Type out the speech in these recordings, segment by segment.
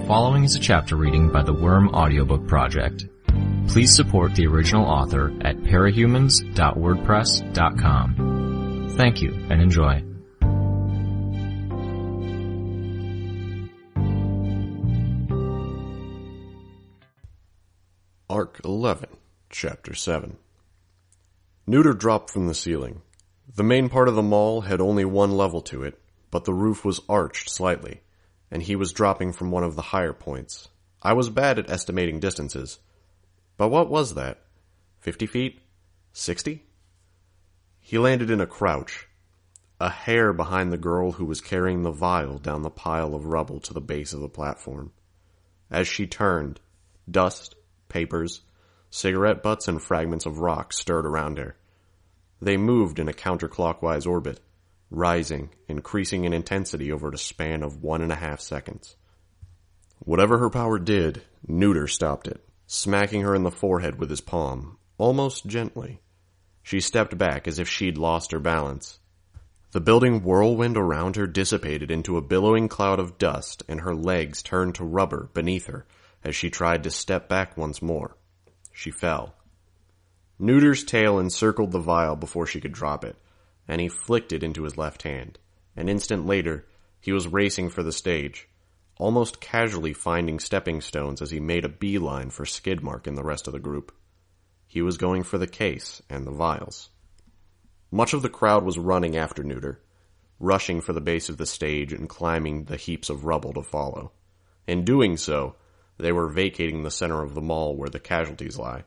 following is a chapter reading by the Worm Audiobook Project. Please support the original author at parahumans.wordpress.com. Thank you and enjoy. Arc 11, Chapter 7. Neuter dropped from the ceiling. The main part of the mall had only one level to it, but the roof was arched slightly, and he was dropping from one of the higher points. I was bad at estimating distances. But what was that? 50 feet? 60? He landed in a crouch, a hair behind the girl who was carrying the vial down the pile of rubble to the base of the platform. As she turned, dust, papers, cigarette butts, and fragments of rock stirred around her. They moved in a counterclockwise orbit, rising, increasing in intensity over a span of 1.5 seconds. Whatever her power did, Neuter stopped it, smacking her in the forehead with his palm, almost gently. She stepped back as if she'd lost her balance. The building whirlwind around her dissipated into a billowing cloud of dust, and her legs turned to rubber beneath her as she tried to step back once more. She fell. Neuter's tail encircled the vial before she could drop it, and he flicked it into his left hand. An instant later, he was racing for the stage, almost casually finding stepping stones as he made a beeline for Skidmark and the rest of the group. He was going for the case and the vials. Much of the crowd was running after Neuter, rushing for the base of the stage and climbing the heaps of rubble to follow. In doing so, they were vacating the center of the mall where the casualties lie.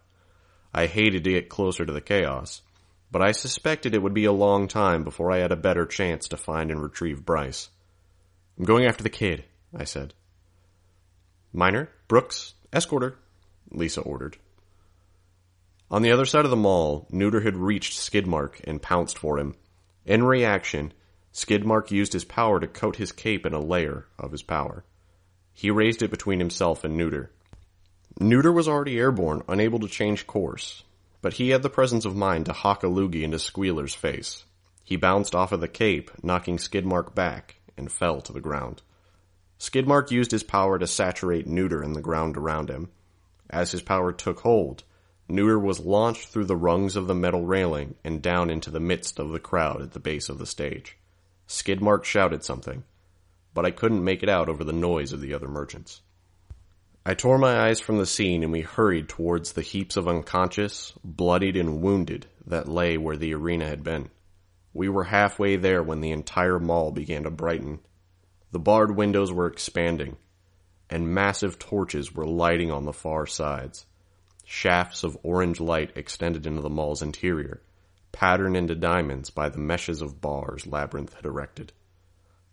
I hated to get closer to the chaos, but I suspected it would be a long time before I had a better chance to find and retrieve Bryce. "I'm going after the kid," I said. "Miner, Brooks, escort her," Lisa ordered. On the other side of the mall, Neuter had reached Skidmark and pounced for him. In reaction, Skidmark used his power to coat his cape in a layer of his power. He raised it between himself and Neuter. Neuter was already airborne, unable to change course, but he had the presence of mind to hock a loogie into Squealer's face. He bounced off of the cape, knocking Skidmark back, and fell to the ground. Skidmark used his power to saturate Neuter in the ground around him. As his power took hold, Neuter was launched through the rungs of the metal railing and down into the midst of the crowd at the base of the stage. Skidmark shouted something, but I couldn't make it out over the noise of the other merchants. I tore my eyes from the scene and we hurried towards the heaps of unconscious, bloodied, and wounded that lay where the arena had been. We were halfway there when the entire mall began to brighten. The barred windows were expanding, and massive torches were lighting on the far sides. Shafts of orange light extended into the mall's interior, patterned into diamonds by the meshes of bars Labyrinth had erected.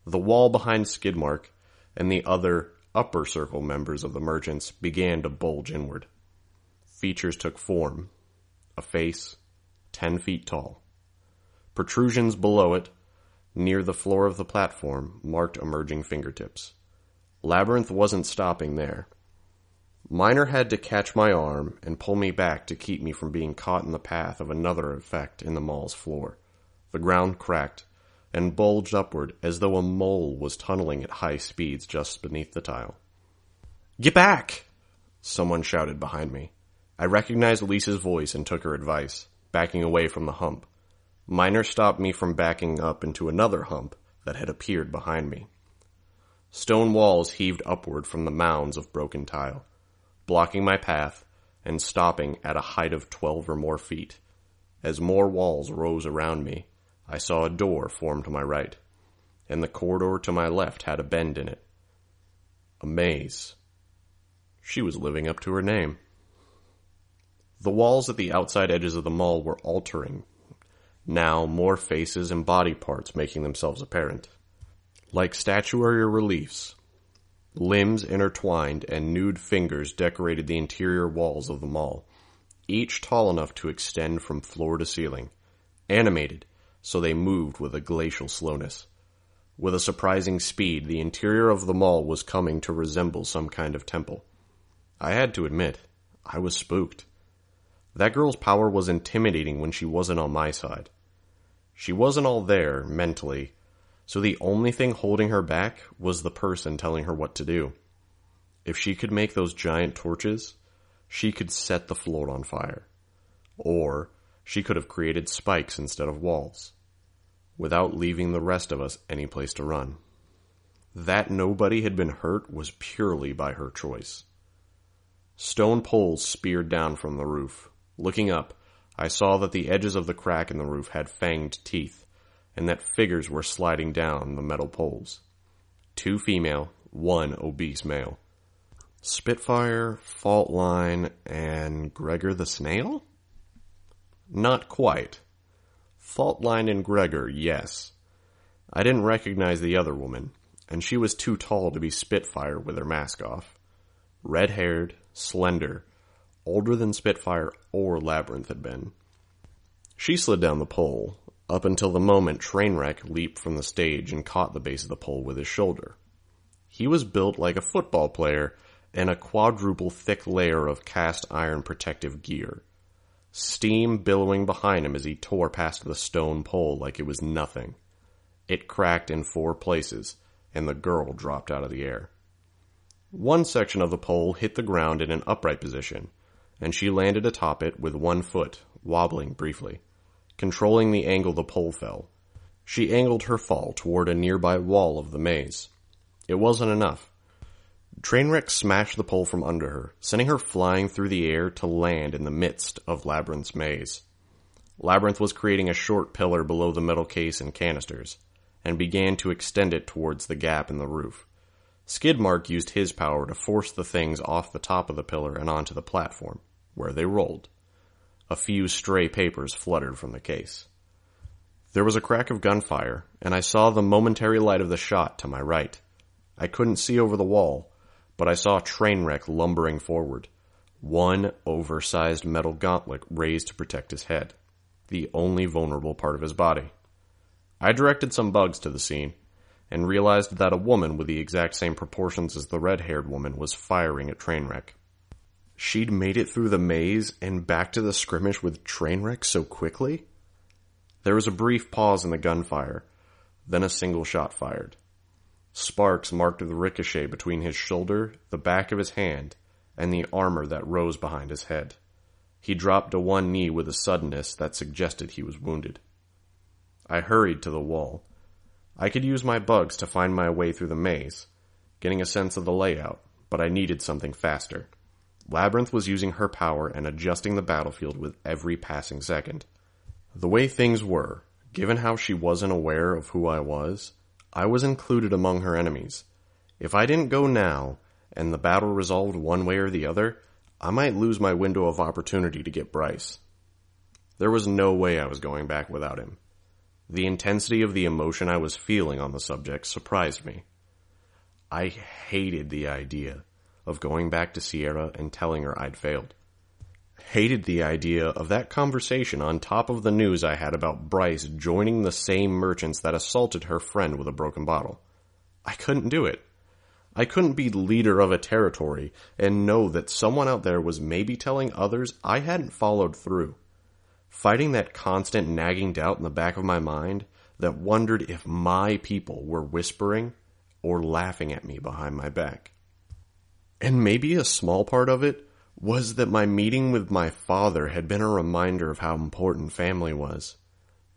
The wall behind Skidmark and the other upper circle members of the merchants began to bulge inward. Features took form. A face, 10 feet tall. Protrusions below it, near the floor of the platform, marked emerging fingertips. Labyrinth wasn't stopping there. Miner had to catch my arm and pull me back to keep me from being caught in the path of another effect in the mall's floor. The ground cracked and bulged upward as though a mole was tunneling at high speeds just beneath the tile. "Get back!" someone shouted behind me. I recognized Lisa's voice and took her advice, backing away from the hump. Miner stopped me from backing up into another hump that had appeared behind me. Stone walls heaved upward from the mounds of broken tile, blocking my path and stopping at a height of 12 or more feet. As more walls rose around me, I saw a door form to my right, and the corridor to my left had a bend in it. A maze. She was living up to her name. The walls at the outside edges of the mall were altering, now more faces and body parts making themselves apparent. Like statuary reliefs, limbs intertwined and nude fingers decorated the interior walls of the mall, each tall enough to extend from floor to ceiling, animated so they moved with a glacial slowness. With a surprising speed, the interior of the mall was coming to resemble some kind of temple. I had to admit, I was spooked. That girl's power was intimidating when she wasn't on my side. She wasn't all there, mentally, so the only thing holding her back was the person telling her what to do. If she could make those giant torches, she could set the floor on fire. Or she could have created spikes instead of walls, without leaving the rest of us any place to run. That nobody had been hurt was purely by her choice. Stone poles speared down from the roof. Looking up, I saw that the edges of the crack in the roof had fanged teeth, and that figures were sliding down the metal poles. 2 female, 1 obese male. Spitfire, Fault Line, and Gregor the Snail? Not quite. Fault Line and Gregor, yes. I didn't recognize the other woman, and she was too tall to be Spitfire with her mask off. Red-haired, slender, older than Spitfire or Labyrinth had been. She slid down the pole, up until the moment Trainwreck leaped from the stage and caught the base of the pole with his shoulder. He was built like a football player and a quadruple thick layer of cast iron protective gear. Steam billowing behind him as he tore past the stone pole like it was nothing. It cracked in 4 places, and the girl dropped out of the air. One section of the pole hit the ground in an upright position, and she landed atop it with 1 foot, wobbling briefly. Controlling the angle the pole fell, she angled her fall toward a nearby wall of the maze. It wasn't enough. Trainwreck smashed the pole from under her, sending her flying through the air to land in the midst of Labyrinth's maze. Labyrinth was creating a short pillar below the metal case and canisters, and began to extend it towards the gap in the roof. Skidmark used his power to force the things off the top of the pillar and onto the platform, where they rolled. A few stray papers fluttered from the case. There was a crack of gunfire, and I saw the momentary light of the shot to my right. I couldn't see over the wall, but I saw Trainwreck lumbering forward, 1 oversized metal gauntlet raised to protect his head, the only vulnerable part of his body. I directed some bugs to the scene, and realized that a woman with the exact same proportions as the red-haired woman was firing at Trainwreck. She'd made it through the maze and back to the skirmish with Trainwreck so quickly? There was a brief pause in the gunfire, then a single shot fired. Sparks marked the ricochet between his shoulder, the back of his hand, and the armor that rose behind his head. He dropped to 1 knee with a suddenness that suggested he was wounded. I hurried to the wall. I could use my bugs to find my way through the maze, getting a sense of the layout, but I needed something faster. Labyrinth was using her power and adjusting the battlefield with every passing second. The way things were, given how she wasn't aware of who I was included among her enemies. If I didn't go now, and the battle resolved one way or the other, I might lose my window of opportunity to get Bryce. There was no way I was going back without him. The intensity of the emotion I was feeling on the subject surprised me. I hated the idea of going back to Sierra and telling her I'd failed. Hated the idea of that conversation on top of the news I had about Bryce joining the same merchants that assaulted her friend with a broken bottle. I couldn't do it. I couldn't be leader of a territory and know that someone out there was maybe telling others I hadn't followed through. Fighting that constant nagging doubt in the back of my mind that wondered if my people were whispering or laughing at me behind my back. And maybe a small part of it was that my meeting with my father had been a reminder of how important family was.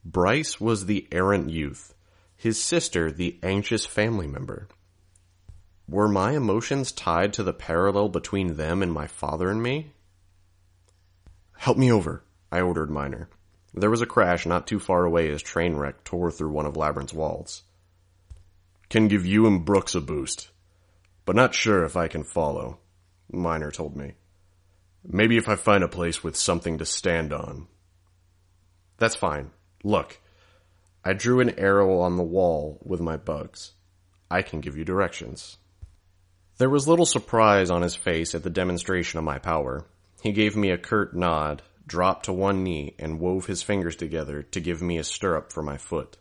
Bryce was the errant youth, his sister the anxious family member. Were my emotions tied to the parallel between them and my father and me? "Help me over," I ordered Miner. There was a crash not too far away as Trainwreck tore through one of Labyrinth's walls. "Can give you and Brooks a boost, but not sure if I can follow," Miner told me. "Maybe if I find a place with something to stand on." "That's fine. Look." I drew an arrow on the wall with my bugs. "I can give you directions." There was little surprise on his face at the demonstration of my power. He gave me a curt nod, dropped to 1 knee, and wove his fingers together to give me a stirrup for my foot.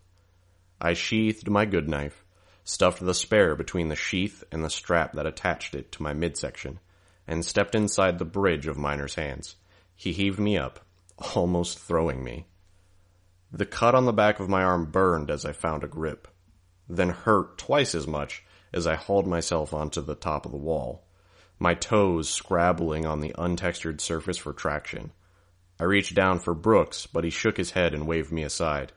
I sheathed my good knife, stuffed the spare between the sheath and the strap that attached it to my midsection, and stepped inside the bridge of Miner's hands. He heaved me up, almost throwing me. The cut on the back of my arm burned as I found a grip, then hurt twice as much as I hauled myself onto the top of the wall. my toes scrabbling on the untextured surface for traction. I reached down for Brooks, but he shook his head and waved me aside.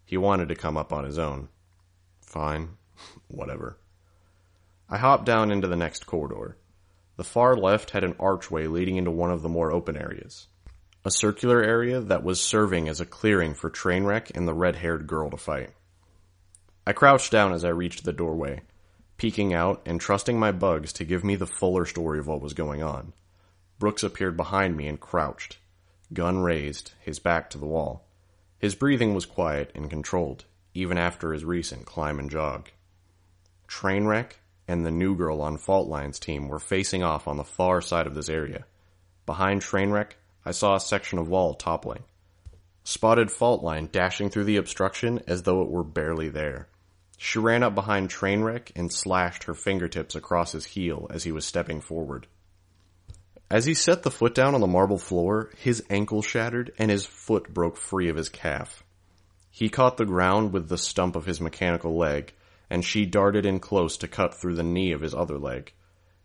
He wanted to come up on his own. Fine. Whatever. I hopped down into the next corridor. The far left had an archway leading into one of the more open areas. A circular area that was serving as a clearing for Trainwreck and the red-haired girl to fight. I crouched down as I reached the doorway, peeking out and trusting my bugs to give me the fuller story of what was going on. Brooks appeared behind me and crouched, gun raised, his back to the wall. His breathing was quiet and controlled, even after his recent climb and jog. Trainwreck and the new girl on Fault Line's team were facing off on the far side of this area. Behind Trainwreck, I saw a section of wall toppling. Spotted Fault Line dashing through the obstruction as though it were barely there. She ran up behind Trainwreck and slashed her fingertips across his heel as he was stepping forward. As he set the foot down on the marble floor, his ankle shattered and his foot broke free of his calf. He caught the ground with the stump of his mechanical leg, and she darted in close to cut through the knee of his other leg.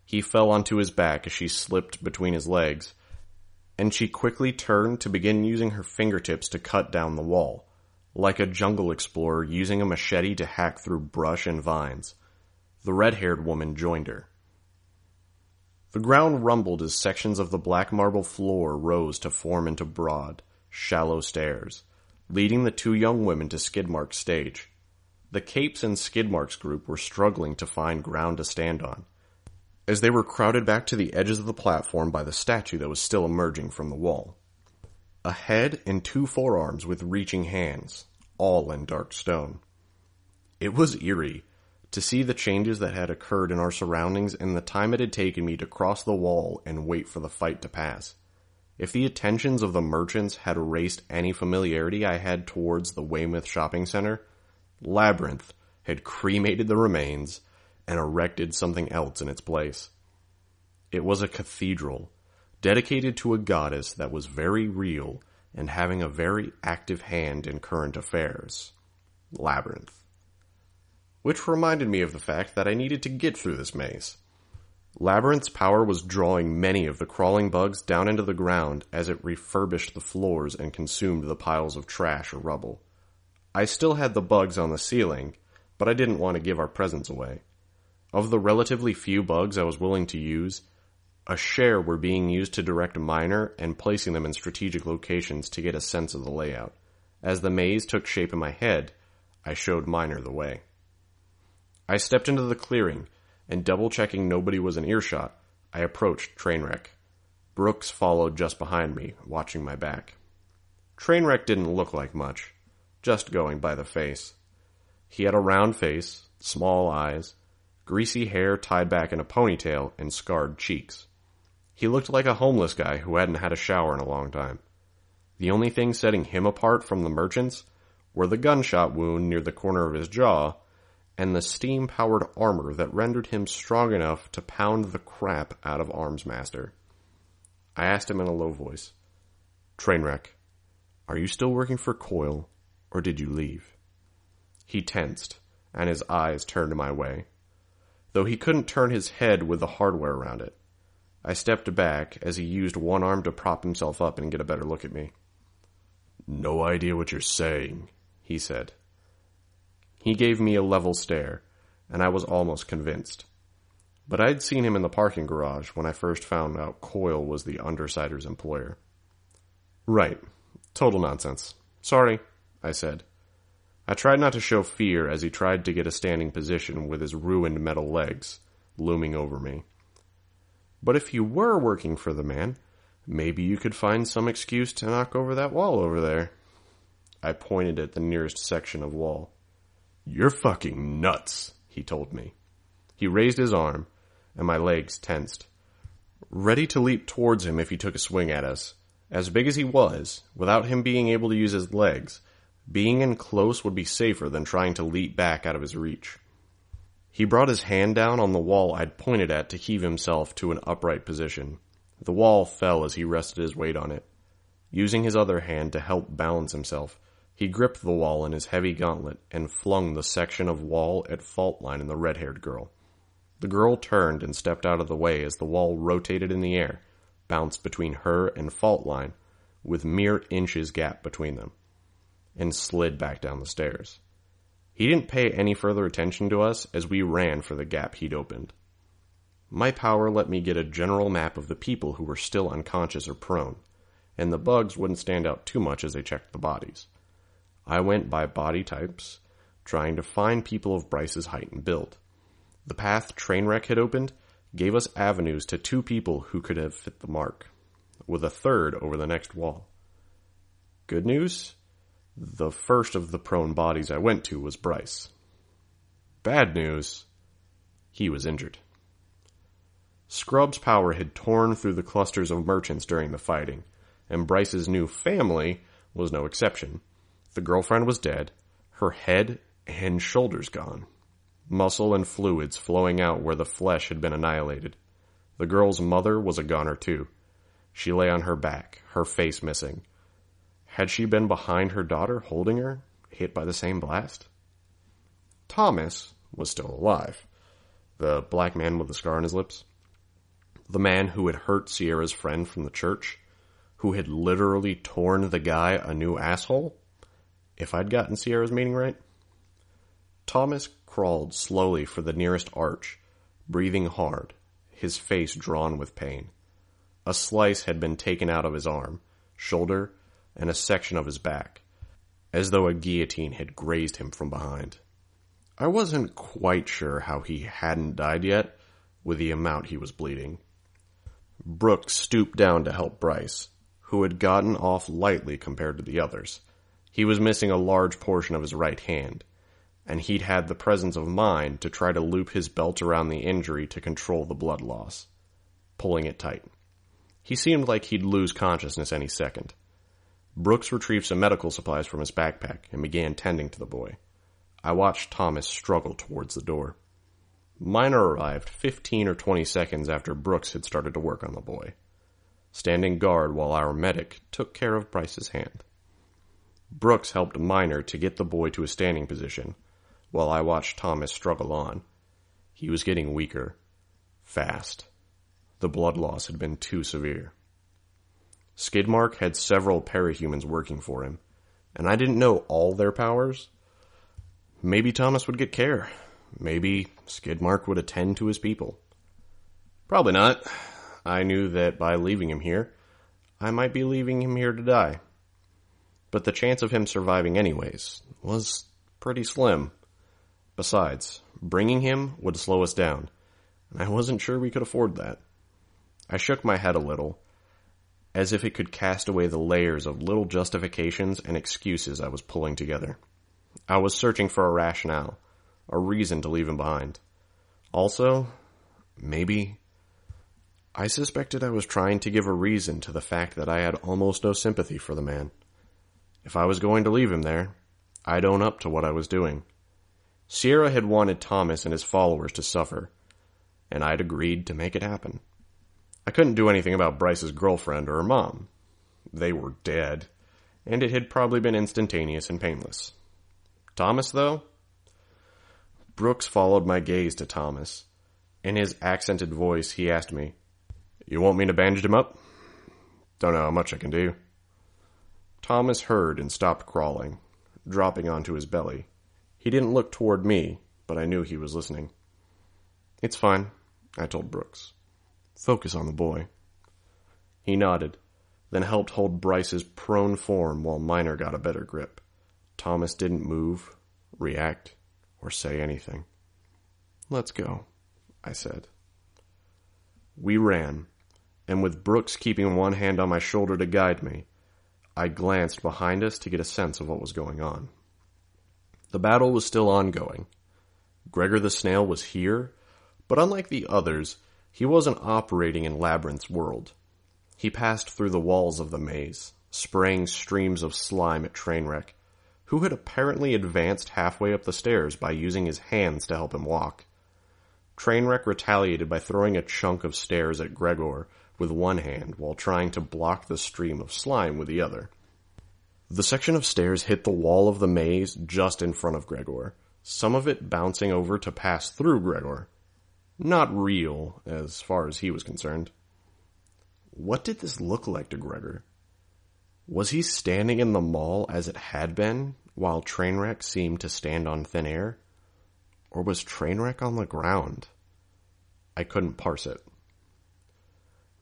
He fell onto his back as she slipped between his legs, and she quickly turned to begin using her fingertips to cut down the wall, like a jungle explorer using a machete to hack through brush and vines. The red-haired woman joined her. The ground rumbled as sections of the black marble floor rose to form into broad, shallow stairs, leading the two young women to Skidmark's stage. The Capes and Skidmark's group were struggling to find ground to stand on, as they were crowded back to the edges of the platform by the statue that was still emerging from the wall. A head and two forearms with reaching hands, all in dark stone. It was eerie to see the changes that had occurred in our surroundings and the time it had taken me to cross the wall and wait for the fight to pass. If the attentions of the merchants had erased any familiarity I had towards the Weymouth shopping center, Labyrinth had cremated the remains and erected something else in its place. It was a cathedral, dedicated to a goddess that was very real and having a very active hand in current affairs. Labyrinth. Which reminded me of the fact that I needed to get through this maze. Labyrinth's power was drawing many of the crawling bugs down into the ground as it refurbished the floors and consumed the piles of trash or rubble. I still had the bugs on the ceiling, but I didn't want to give our presents away. Of the relatively few bugs I was willing to use, a share were being used to direct Miner and placing them in strategic locations to get a sense of the layout. As the maze took shape in my head, I showed Miner the way. I stepped into the clearing, and double-checking nobody was in earshot, I approached Trainwreck. Brooks followed just behind me, watching my back. Trainwreck didn't look like much, just going by the face. He had a round face, small eyes, greasy hair tied back in a ponytail, and scarred cheeks. He looked like a homeless guy who hadn't had a shower in a long time. The only thing setting him apart from the merchants were the gunshot wound near the corner of his jaw and the steam-powered armor that rendered him strong enough to pound the crap out of Armsmaster. I asked him in a low voice, "Trainwreck, are you still working for Coil, or did you leave?" He tensed, and his eyes turned my way, though he couldn't turn his head with the hardware around it. I stepped back as he used one arm to prop himself up and get a better look at me. "No idea what you're saying," he said. He gave me a level stare, and I was almost convinced. But I'd seen him in the parking garage when I first found out Coil was the Undersider's employer. "Right. Total nonsense. Sorry," I said. I tried not to show fear as he tried to get a standing position with his ruined metal legs looming over me. "But if you were working for the man, maybe you could find some excuse to knock over that wall over there." I pointed at the nearest section of wall. "You're fucking nuts," he told me. He raised his arm, and my legs tensed, ready to leap towards him if he took a swing at us. As big as he was, without him being able to use his legs, being in close would be safer than trying to leap back out of his reach. He brought his hand down on the wall I'd pointed at to heave himself to an upright position. The wall fell as he rested his weight on it. Using his other hand to help balance himself, he gripped the wall in his heavy gauntlet and flung the section of wall at Fault Line and the red-haired girl. The girl turned and stepped out of the way as the wall rotated in the air, bounced between her and fault line, with mere inches gap between them, and slid back down the stairs. He didn't pay any further attention to us as we ran for the gap he'd opened. My power let me get a general map of the people who were still unconscious or prone, and the bugs wouldn't stand out too much as they checked the bodies. I went by body types, trying to find people of Bryce's height and build. The path Trainwreck had opened gave us avenues to 2 people who could have fit the mark, with a third over the next wall. Good news? The first of the prone bodies I went to was Bryce. Bad news? He was injured. Scrub's power had torn through the clusters of merchants during the fighting, and Bryce's new family was no exception. The girlfriend was dead, her head and shoulders gone, muscle and fluids flowing out where the flesh had been annihilated. The girl's mother was a goner too. She lay on her back, her face missing. Had she been behind her daughter, holding her, hit by the same blast? Thomas was still alive. The black man with the scar on his lips. The man who had hurt Sierra's friend from the church, who had literally torn the guy a new asshole, if I'd gotten Sierra's meaning right. Thomas crawled slowly for the nearest arch, breathing hard, his face drawn with pain. A slice had been taken out of his arm, shoulder, and a section of his back, as though a guillotine had grazed him from behind. I wasn't quite sure how he hadn't died yet, with the amount he was bleeding. Brooks stooped down to help Bryce, who had gotten off lightly compared to the others. He was missing a large portion of his right hand, and he'd had the presence of mind to try to loop his belt around the injury to control the blood loss, pulling it tight. He seemed like he'd lose consciousness any second. Brooks retrieved some medical supplies from his backpack and began tending to the boy. I watched Thomas struggle towards the door. Miner arrived 15 or 20 seconds after Brooks had started to work on the boy, standing guard while our medic took care of Bryce's hand. Brooks helped Miner to get the boy to a standing position, while I watched Thomas struggle on. He was getting weaker, fast. The blood loss had been too severe. Skidmark had several parahumans working for him, and I didn't know all their powers. Maybe Thomas would get care. Maybe Skidmark would attend to his people. Probably not. I knew that by leaving him here, I might be leaving him here to die. But the chance of him surviving anyways was pretty slim. Besides, bringing him would slow us down, and I wasn't sure we could afford that. I shook my head a little, as if it could cast away the layers of little justifications and excuses I was pulling together. I was searching for a rationale, a reason to leave him behind. Also, maybe I suspected I was trying to give a reason to the fact that I had almost no sympathy for the man. If I was going to leave him there, I'd own up to what I was doing. Sierra had wanted Thomas and his followers to suffer, and I'd agreed to make it happen. I couldn't do anything about Bryce's girlfriend or her mom. They were dead, and it had probably been instantaneous and painless. Thomas, though? Brooks followed my gaze to Thomas. In his accented voice, he asked me, "You want me to bandage him up?" "Don't know how much I can do." Thomas heard and stopped crawling, dropping onto his belly. He didn't look toward me, but I knew he was listening. "It's fine," I told Brooks. "Focus on the boy." He nodded, then helped hold Bryce's prone form while Miner got a better grip. Thomas didn't move, react, or say anything. "Let's go," I said. We ran, and with Brooks keeping one hand on my shoulder to guide me, I glanced behind us to get a sense of what was going on. The battle was still ongoing. Gregor the Snail was here, but unlike the others, he wasn't operating in Labyrinth's world. He passed through the walls of the maze, spraying streams of slime at Trainwreck, who had apparently advanced halfway up the stairs by using his hands to help him walk. Trainwreck retaliated by throwing a chunk of stairs at Gregor with one hand while trying to block the stream of slime with the other. The section of stairs hit the wall of the maze just in front of Gregor, some of it bouncing over to pass through Gregor. Not real, as far as he was concerned. What did this look like to Gregor? Was he standing in the mall as it had been, while Trainwreck seemed to stand on thin air? Or was Trainwreck on the ground? I couldn't parse it.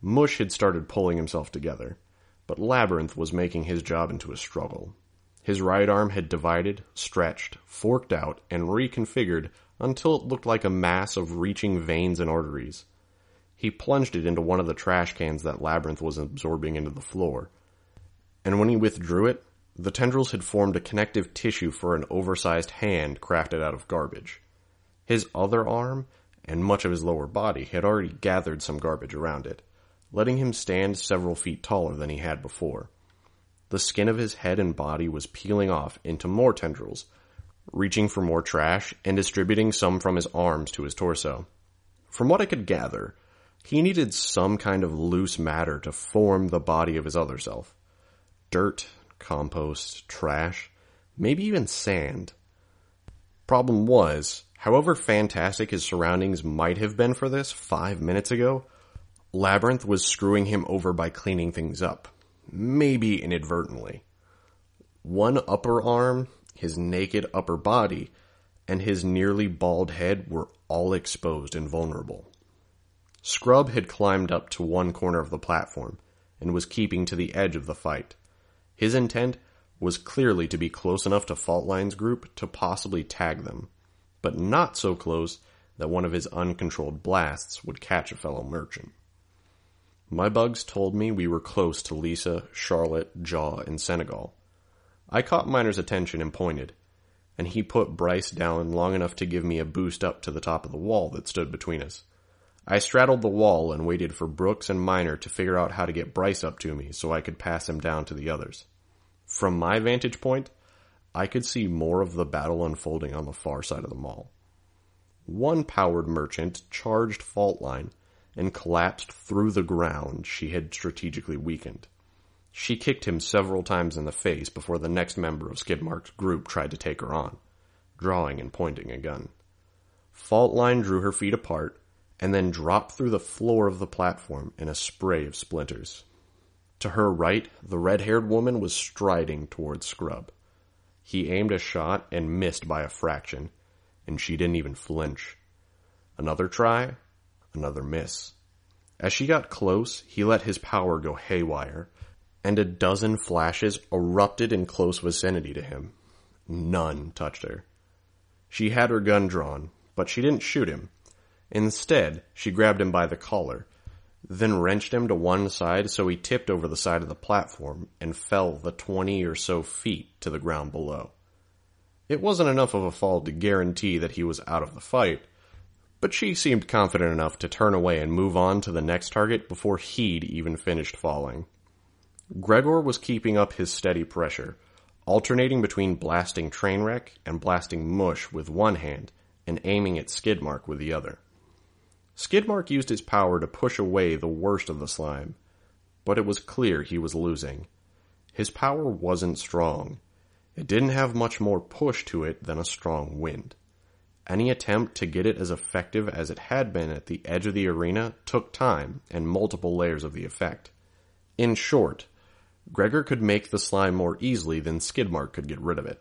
Mush had started pulling himself together, but Labyrinth was making his job into a struggle. His right arm had divided, stretched, forked out, and reconfigured until it looked like a mass of reaching veins and arteries. He plunged it into one of the trash cans that Labyrinth was absorbing into the floor, and when he withdrew it, the tendrils had formed a connective tissue for an oversized hand crafted out of garbage. His other arm and much of his lower body had already gathered some garbage around it, letting him stand several feet taller than he had before. The skin of his head and body was peeling off into more tendrils, reaching for more trash and distributing some from his arms to his torso. From what I could gather, he needed some kind of loose matter to form the body of his other self. Dirt, compost, trash, maybe even sand. Problem was, however fantastic his surroundings might have been for this 5 minutes ago, Labyrinth was screwing him over by cleaning things up. Maybe inadvertently. One upper arm, his naked upper body, and his nearly bald head were all exposed and vulnerable. Scrub had climbed up to one corner of the platform and was keeping to the edge of the fight. His intent was clearly to be close enough to Faultline's group to possibly tag them, but not so close that one of his uncontrolled blasts would catch a fellow merchant. My bugs told me we were close to Lisa, Charlotte, Jaw, and Senegal. I caught Miner's attention and pointed, and he put Bryce down long enough to give me a boost up to the top of the wall that stood between us. I straddled the wall and waited for Brooks and Miner to figure out how to get Bryce up to me so I could pass him down to the others. From my vantage point, I could see more of the battle unfolding on the far side of the mall. One powered merchant charged Faultline and collapsed through the ground she had strategically weakened. She kicked him several times in the face before the next member of Skidmark's group tried to take her on, drawing and pointing a gun. Faultline drew her feet apart and then dropped through the floor of the platform in a spray of splinters. To her right, the red-haired woman was striding towards Scrub. He aimed a shot and missed by a fraction, and she didn't even flinch. Another try, another miss. As she got close, he let his power go haywire, and a dozen flashes erupted in close vicinity to him. None touched her. She had her gun drawn, but she didn't shoot him. Instead, she grabbed him by the collar, then wrenched him to one side so he tipped over the side of the platform and fell the 20 or so feet to the ground below. It wasn't enough of a fall to guarantee that he was out of the fight, but she seemed confident enough to turn away and move on to the next target before he'd even finished falling. Gregor was keeping up his steady pressure, alternating between blasting Trainwreck and blasting Mush with one hand and aiming at Skidmark with the other. Skidmark used his power to push away the worst of the slime, but it was clear he was losing. His power wasn't strong. It didn't have much more push to it than a strong wind. Any attempt to get it as effective as it had been at the edge of the arena took time and multiple layers of the effect. In short, Gregor could make the slime more easily than Skidmark could get rid of it.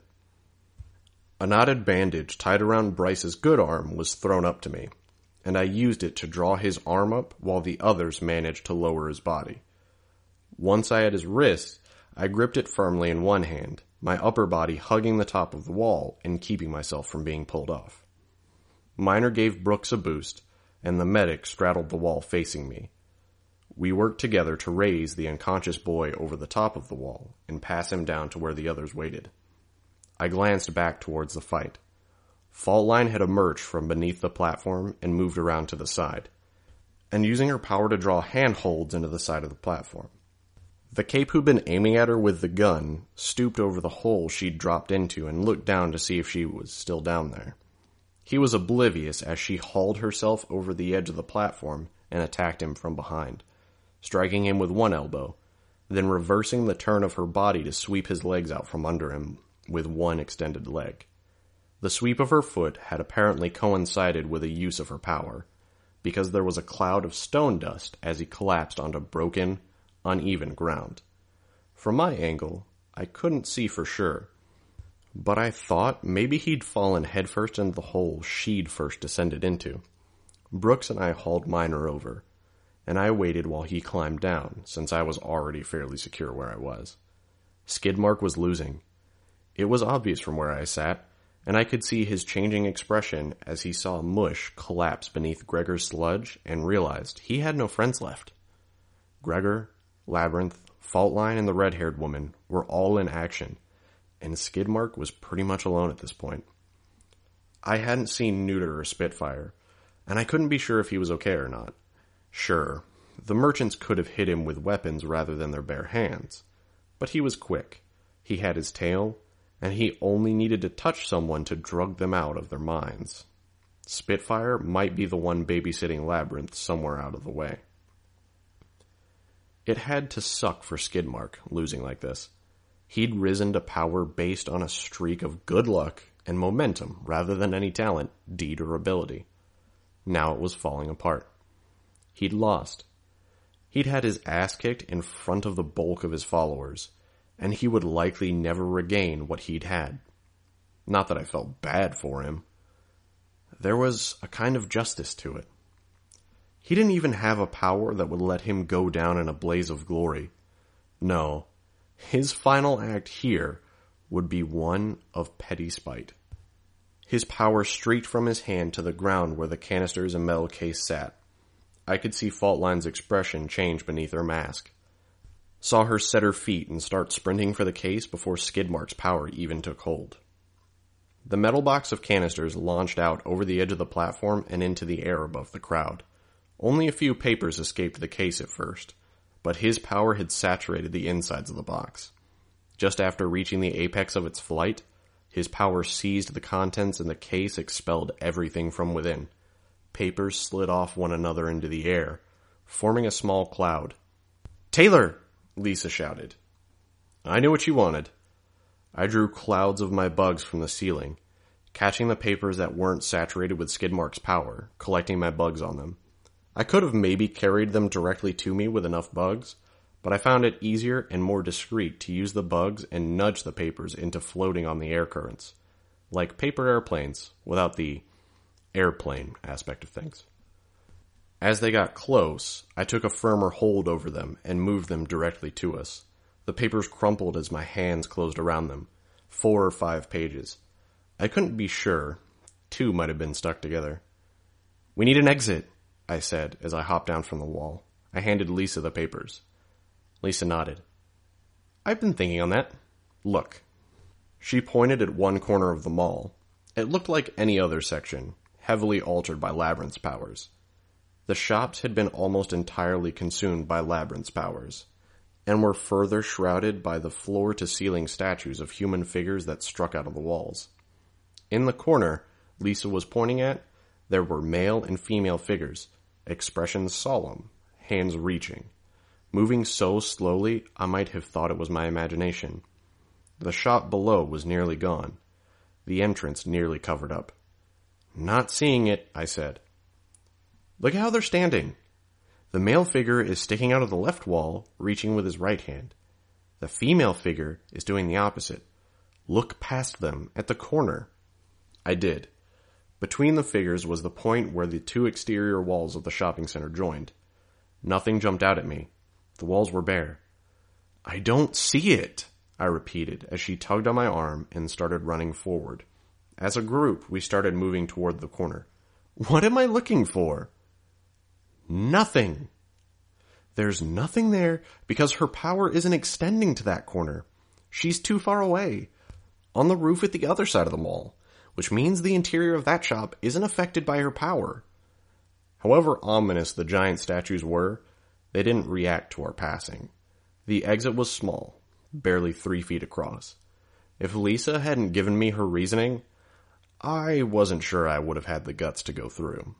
A knotted bandage tied around Bryce's good arm was thrown up to me, and I used it to draw his arm up while the others managed to lower his body. Once I had his wrist, I gripped it firmly in one hand, my upper body hugging the top of the wall and keeping myself from being pulled off. Miner gave Brooks a boost, and the medic straddled the wall facing me. We worked together to raise the unconscious boy over the top of the wall and pass him down to where the others waited. I glanced back towards the fight. Faultline had emerged from beneath the platform and moved around to the side, and using her power to draw handholds into the side of the platform. The cape who'd been aiming at her with the gun stooped over the hole she'd dropped into and looked down to see if she was still down there. He was oblivious as she hauled herself over the edge of the platform and attacked him from behind, striking him with one elbow, then reversing the turn of her body to sweep his legs out from under him with one extended leg. The sweep of her foot had apparently coincided with a use of her power, because there was a cloud of stone dust as he collapsed onto broken, uneven ground. From my angle, I couldn't see for sure, but I thought maybe he'd fallen headfirst into the hole she'd first descended into. Brooks and I hauled Miner over, and I waited while he climbed down, since I was already fairly secure where I was. Skidmark was losing. It was obvious from where I sat, and I could see his changing expression as he saw Mush collapse beneath Gregor's sludge and realized he had no friends left. Gregor, Labyrinth, Faultline, and the red-haired woman were all in action, and Skidmark was pretty much alone at this point. I hadn't seen Neuter or Spitfire, and I couldn't be sure if he was okay or not. Sure, the merchants could have hit him with weapons rather than their bare hands, but he was quick. He had his tail, and he only needed to touch someone to drug them out of their minds. Spitfire might be the one babysitting Labyrinth somewhere out of the way. It had to suck for Skidmark, losing like this. He'd risen to power based on a streak of good luck and momentum rather than any talent, deed, or ability. Now it was falling apart. He'd lost. He'd had his ass kicked in front of the bulk of his followers, and he would likely never regain what he'd had. Not that I felt bad for him. There was a kind of justice to it. He didn't even have a power that would let him go down in a blaze of glory. No, his final act here would be one of petty spite. His power streaked from his hand to the ground where the canisters and metal case sat. I could see Faultline's expression change beneath her mask. Saw her set her feet and start sprinting for the case before Skidmark's power even took hold. The metal box of canisters launched out over the edge of the platform and into the air above the crowd. Only a few papers escaped the case at first, but his power had saturated the insides of the box. Just after reaching the apex of its flight, his power seized the contents and the case expelled everything from within. Papers slid off one another into the air, forming a small cloud. "Taylor!" Lisa shouted. I knew what she wanted. I drew clouds of my bugs from the ceiling, catching the papers that weren't saturated with Skidmark's power, collecting my bugs on them. I could have maybe carried them directly to me with enough bugs, but I found it easier and more discreet to use the bugs and nudge the papers into floating on the air currents, like paper airplanes, without the airplane aspect of things. As they got close, I took a firmer hold over them and moved them directly to us. The papers crumpled as my hands closed around them. 4 or 5 pages. I couldn't be sure. 2 might have been stuck together. "We need an exit," I said as I hopped down from the wall. I handed Lisa the papers. Lisa nodded. "I've been thinking on that. Look." She pointed at one corner of the mall. It looked like any other section, heavily altered by Labyrinth's powers. The shops had been almost entirely consumed by Labyrinth's powers, and were further shrouded by the floor-to-ceiling statues of human figures that struck out of the walls. In the corner Lisa was pointing at, there were male and female figures, expressions solemn, hands reaching. Moving so slowly, I might have thought it was my imagination. The shop below was nearly gone, the entrance nearly covered up. "Not seeing it," I said. "Look at how they're standing. The male figure is sticking out of the left wall, reaching with his right hand. The female figure is doing the opposite. Look past them, at the corner." I did. Between the figures was the point where the 2 exterior walls of the shopping center joined. Nothing jumped out at me. The walls were bare. "I don't see it," I repeated as she tugged on my arm and started running forward. As a group, we started moving toward the corner. "What am I looking for?" "Nothing." "There's nothing there because her power isn't extending to that corner. She's too far away. On the roof at the other side of the mall, which means the interior of that shop isn't affected by her power." However ominous the giant statues were, they didn't react to our passing. The exit was small, barely 3 feet across. If Lisa hadn't given me her reasoning, I wasn't sure I would have had the guts to go through.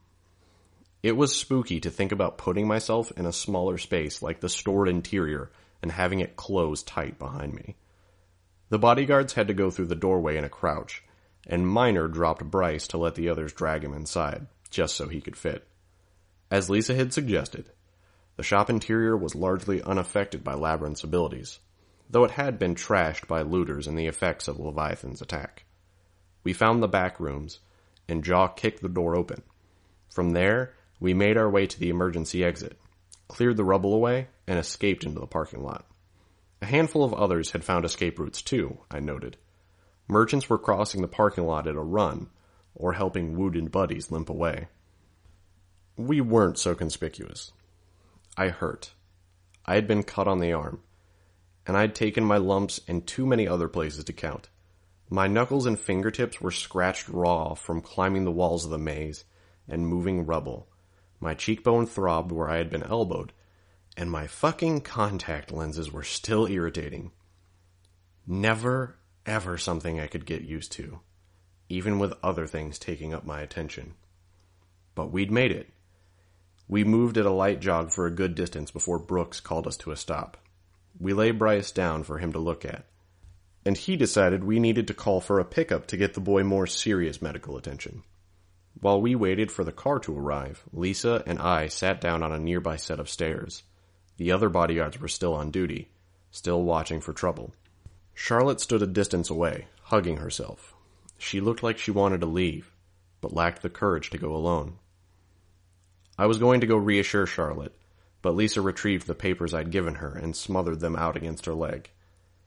It was spooky to think about putting myself in a smaller space like the stored interior and having it close tight behind me. The bodyguards had to go through the doorway in a crouch, and Miner dropped Bryce to let the others drag him inside, just so he could fit. As Lisa had suggested, the shop interior was largely unaffected by Labyrinth's abilities, though it had been trashed by looters and the effects of Leviathan's attack. We found the back rooms, and Jaw kicked the door open. From there, we made our way to the emergency exit, cleared the rubble away, and escaped into the parking lot. A handful of others had found escape routes too, I noted. Merchants were crossing the parking lot at a run, or helping wounded buddies limp away. We weren't so conspicuous. I hurt. I had been cut on the arm, and I'd taken my lumps in too many other places to count. My knuckles and fingertips were scratched raw from climbing the walls of the maze and moving rubble. My cheekbone throbbed where I had been elbowed, and my fucking contact lenses were still irritating. Never, ever something I could get used to, even with other things taking up my attention. But we'd made it. We moved at a light jog for a good distance before Brooks called us to a stop. We lay Bryce down for him to look at, and he decided we needed to call for a pickup to get the boy more serious medical attention. While we waited for the car to arrive, Lisa and I sat down on a nearby set of stairs. The other bodyguards were still on duty, still watching for trouble. Charlotte stood a distance away, hugging herself. She looked like she wanted to leave, but lacked the courage to go alone. I was going to go reassure Charlotte, but Lisa retrieved the papers I'd given her and smothered them out against her leg,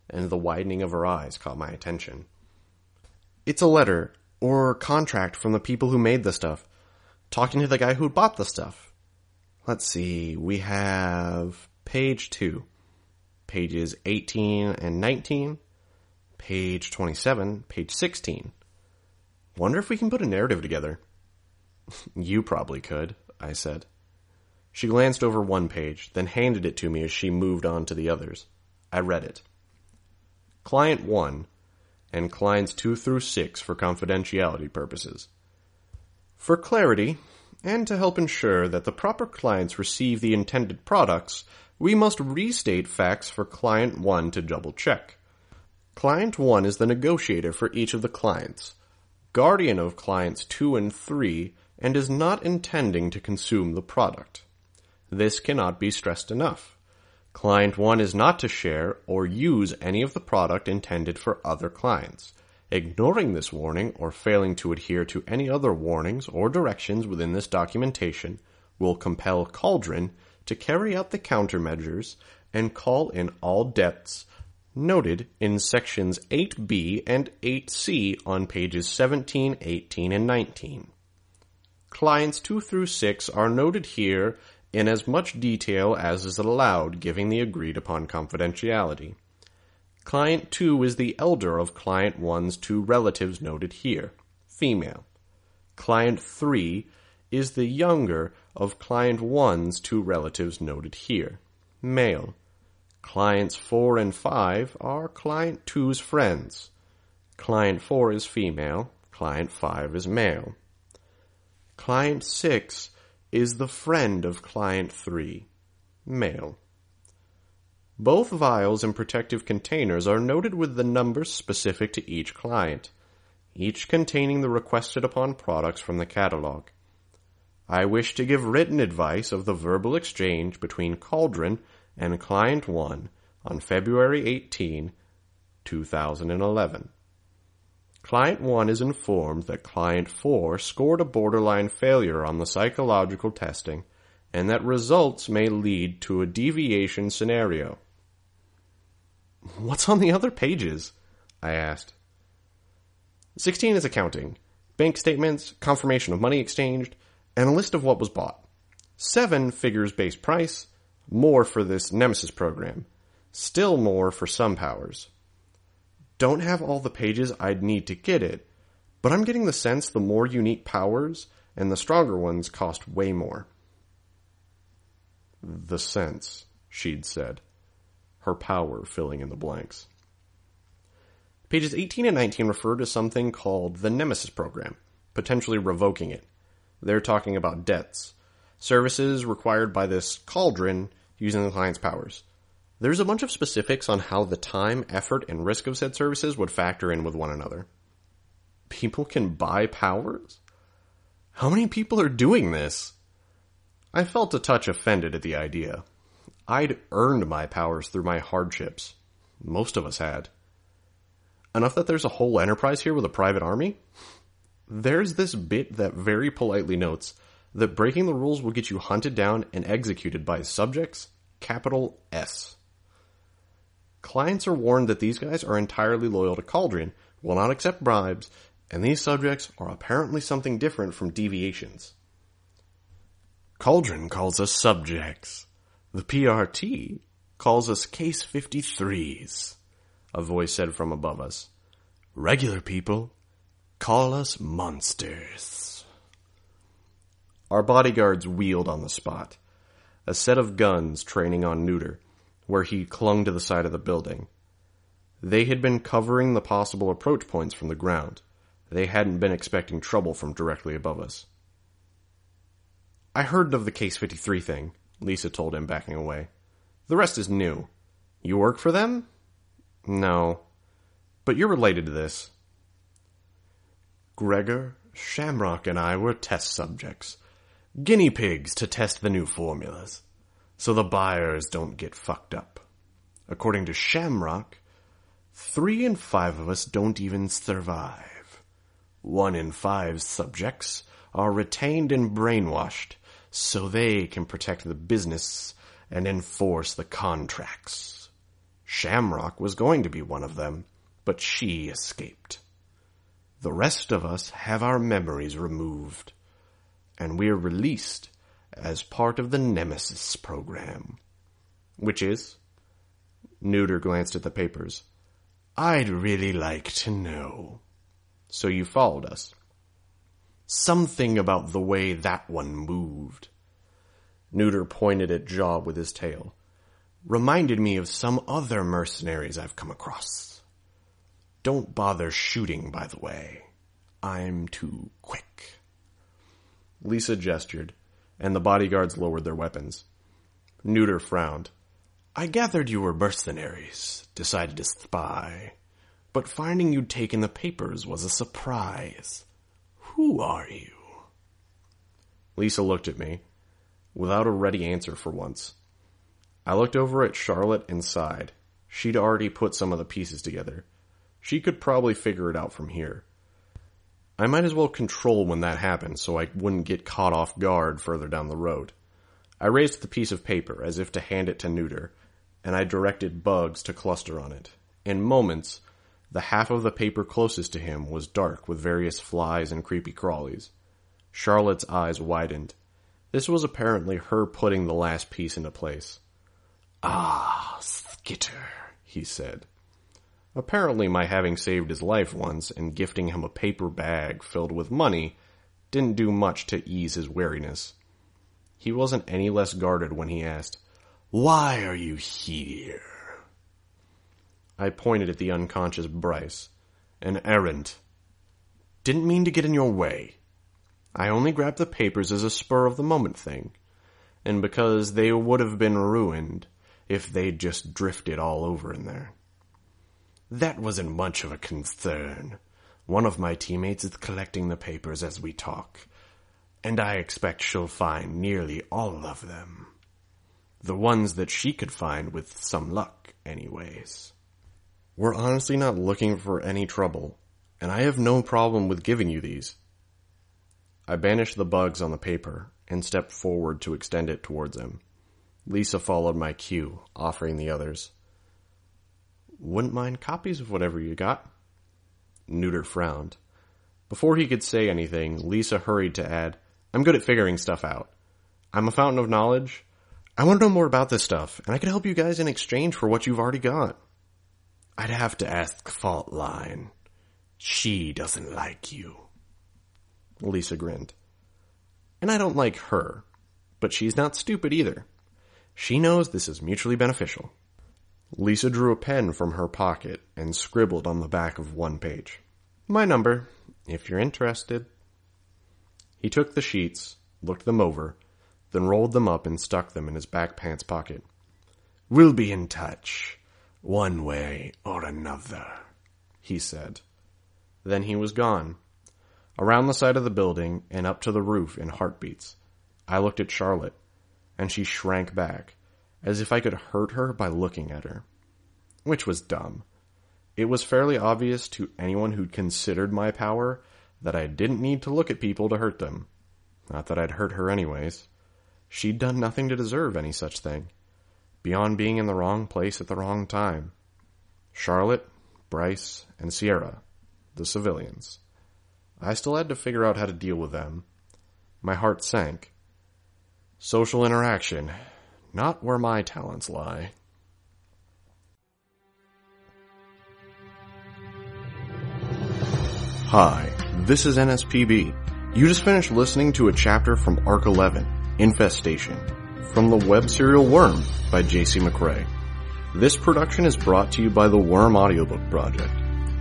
and the widening of her eyes caught my attention. "It's a letter, or contract from the people who made the stuff, talking to the guy who bought the stuff. Let's see, we have page 2, pages 18 and 19, page 27, page 16. Wonder if we can put a narrative together." "You probably could," I said. She glanced over one page, then handed it to me as she moved on to the others. I read it. Client 1 and clients 2 through 6 for confidentiality purposes. For clarity, and to help ensure that the proper clients receive the intended products, we must restate facts for Client 1 to double-check. Client 1 is the negotiator for each of the clients, guardian of clients 2 and 3, and is not intending to consume the product. This cannot be stressed enough. Client 1 is not to share or use any of the product intended for other clients. Ignoring this warning or failing to adhere to any other warnings or directions within this documentation will compel Cauldron to carry out the countermeasures and call in all debts noted in sections 8B and 8C on pages 17, 18, and 19. Clients 2 through 6 are noted here in as much detail as is allowed, giving the agreed-upon confidentiality. Client 2 is the elder of Client 1's 2 relatives noted here, female. Client 3 is the younger of Client 1's 2 relatives noted here, male. Clients 4 and 5 are Client 2's friends. Client 4 is female, Client 5 is male. Client 6 is the friend of Client 3, male. Both vials and protective containers are noted with the numbers specific to each client, each containing the requested upon products from the catalog. I wish to give written advice of the verbal exchange between Cauldron and Client 1 on February 18, 2011. Client 1 is informed that Client 4 scored a borderline failure on the psychological testing and that results may lead to a deviation scenario. "What's on the other pages?" I asked. 16 is accounting, bank statements, confirmation of money exchanged, and a list of what was bought. 7 figures base price, more for this Nemesis program, still more for some powers. Don't have all the pages I'd need to get it, but I'm getting the sense the more unique powers and the stronger ones cost way more. "The sense," she'd said, her power filling in the blanks. Pages 18 and 19 refer to something called the Nemesis program, potentially revoking it. They're talking about debts, services required by this Cauldron using the client's powers. There's a bunch of specifics on how the time, effort, and risk of said services would factor in with one another. People can buy powers? How many people are doing this? I felt a touch offended at the idea. I'd earned my powers through my hardships. Most of us had. Enough that there's a whole enterprise here with a private army? There's this bit that very politely notes that breaking the rules will get you hunted down and executed by subjects, capital S. Clients are warned that these guys are entirely loyal to Cauldron, will not accept bribes, and these subjects are apparently something different from deviations. Cauldron calls us subjects. The PRT calls us Case 53s, a voice said from above us. Regular people call us monsters. Our bodyguards wheeled on the spot, a set of guns training on Neuter, where he clung to the side of the building. They had been covering the possible approach points from the ground. They hadn't been expecting trouble from directly above us. I heard of the Case 53 thing, Lisa told him, backing away. The rest is new. You work for them? No. But you're related to this. Gregor, Shamrock, and I were test subjects. Guinea pigs to test the new formulas, so the buyers don't get fucked up. According to Shamrock, 3 in 5 of us don't even survive. 1 in 5 subjects are retained and brainwashed so they can protect the business and enforce the contracts. Shamrock was going to be one of them, but she escaped. The rest of us have our memories removed, and we're released as part of the Nemesis program. Which is? Neuter glanced at the papers. I'd really like to know. So you followed us. Something about the way that one moved. Neuter pointed at Jaw with his tail. Reminded me of some other mercenaries I've come across. Don't bother shooting, by the way. I'm too quick. Lisa gestured, and the bodyguards lowered their weapons. Neuter frowned. I gathered you were mercenaries, decided to spy, but finding you'd taken the papers was a surprise. Who are you? Lisa looked at me, without a ready answer for once. I looked over at Charlotte and sighed. She'd already put some of the pieces together. She could probably figure it out from here. I might as well control when that happened so I wouldn't get caught off guard further down the road. I raised the piece of paper as if to hand it to Neuter, and I directed Bugs to cluster on it. In moments, the half of the paper closest to him was dark with various flies and creepy crawlies. Charlotte's eyes widened. This was apparently her putting the last piece into place. Ah, Skitter, he said. Apparently my having saved his life once and gifting him a paper bag filled with money didn't do much to ease his wariness. He wasn't any less guarded when he asked, Why are you here? I pointed at the unconscious Bryce. An errand. Didn't mean to get in your way. I only grabbed the papers as a spur-of-the-moment thing, and because they would have been ruined if they'd just drifted all over in there. That wasn't much of a concern. One of my teammates is collecting the papers as we talk, and I expect she'll find nearly all of them. The ones that she could find with some luck, anyways. We're honestly not looking for any trouble, and I have no problem with giving you these. I banished the bugs on the paper and stepped forward to extend it towards him. Lisa followed my cue, offering the others. Wouldn't mind copies of whatever you got. Neuter frowned. Before he could say anything, Lisa hurried to add, I'm good at figuring stuff out. I'm a fountain of knowledge. I want to know more about this stuff, and I could help you guys in exchange for what you've already got. I'd have to ask Faultline. She doesn't like you. Lisa grinned. And I don't like her, but she's not stupid either. She knows this is mutually beneficial. Lisa drew a pen from her pocket and scribbled on the back of one page. My number, if you're interested. He took the sheets, looked them over, then rolled them up and stuck them in his back pants pocket. We'll be in touch, one way or another, he said. Then he was gone, around the side of the building and up to the roof in heartbeats. I looked at Charlotte, and she shrank back, as if I could hurt her by looking at her. Which was dumb. It was fairly obvious to anyone who'd considered my power that I didn't need to look at people to hurt them. Not that I'd hurt her anyways. She'd done nothing to deserve any such thing, beyond being in the wrong place at the wrong time. Charlotte, Bryce, and Sierra, the civilians. I still had to figure out how to deal with them. My heart sank. Social interaction, not where my talents lie. Hi, this is NSPB. You just finished listening to a chapter from Arc 11, Infestation, from the web serial Worm by J.C. McCrae. This production is brought to you by the Worm Audiobook Project.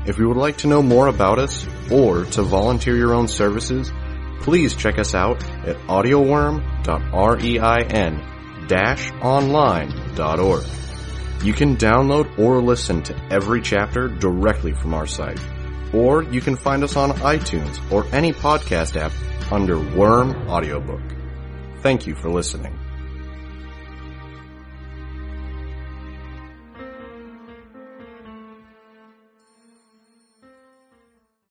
If you would like to know more about us, or to volunteer your own services, please check us out at audioworm.rein-online.org. You can download or listen to every chapter directly from our site, or you can find us on iTunes or any podcast app under Worm Audiobook. Thank you for listening.